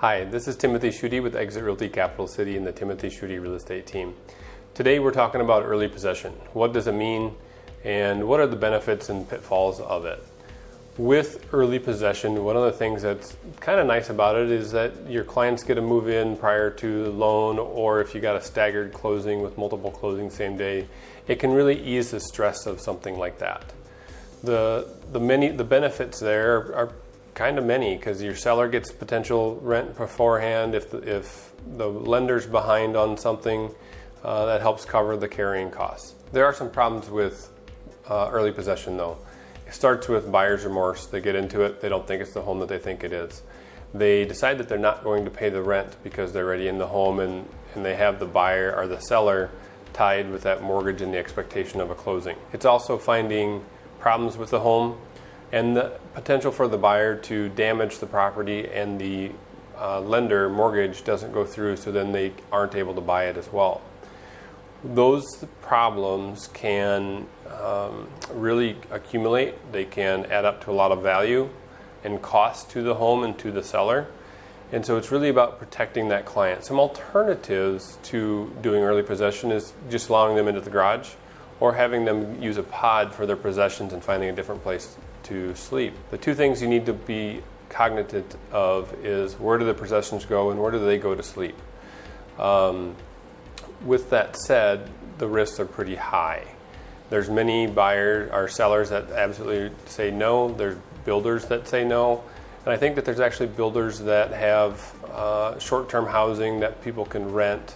Hi, this is Timothy Schutte with Exit Realty Capital City and the Timothy Schutte Real Estate Team. Today we're talking about early possession. What does it mean and what are the benefits and pitfalls of it? With early possession, one of the things that's kind of nice about it is that your clients get to move in prior to the loan, or if you got a staggered closing with multiple closings same day, it can really ease the stress of something like that. The benefits there are kind of many, because your seller gets potential rent beforehand. If the lender's behind on something, that helps cover the carrying costs. There are some problems with early possession though. It starts with buyer's remorse. They get into it, they don't think it's the home that they think it is. They decide that they're not going to pay the rent because they're already in the home, and they have the buyer or the seller tied with that mortgage and the expectation of a closing. It's also finding problems with the home and the potential for the buyer to damage the property, and the lender mortgage doesn't go through, so then they aren't able to buy it as well. Those problems can really accumulate. They can add up to a lot of value and cost to the home and to the seller. And so it's really about protecting that client. Some alternatives to doing early possession is just allowing them into the garage, or having them use a pod for their possessions and finding a different place to sleep. The two things you need to be cognizant of is, where do the possessions go and where do they go to sleep? With that said, the risks are pretty high. There's many buyers or sellers that absolutely say no. There's builders that say no. And I think that there's actually builders that have short-term housing that people can rent,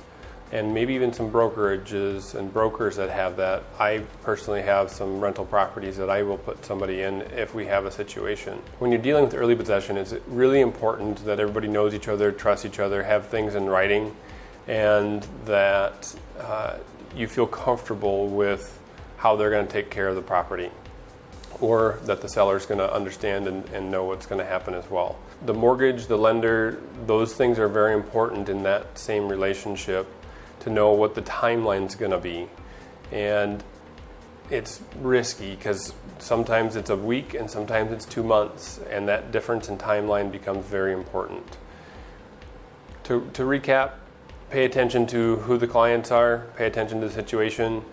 and maybe even some brokerages and brokers that have that. I personally have some rental properties that I will put somebody in if we have a situation. When you're dealing with early possession, it's really important that everybody knows each other, trusts each other, have things in writing, and that you feel comfortable with how they're going to take care of the property, or that the seller's going to understand and know what's going to happen as well. The mortgage, the lender, those things are very important in that same relationship, to know what the timeline's going to be. And it's risky because sometimes it's a week and sometimes it's 2 months, and that difference in timeline becomes very important. To recap, pay attention to who the clients are, pay attention to the situation,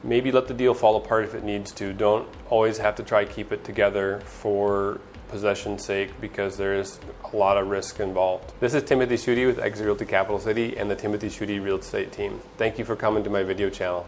maybe let the deal fall apart if it needs to. Don't always have to try to keep it together for possession's sake, because there is a lot of risk involved. This is Timothy Schutte with Exit Realty Capital City and the Timothy Schutte Real Estate Team. Thank you for coming to my video channel.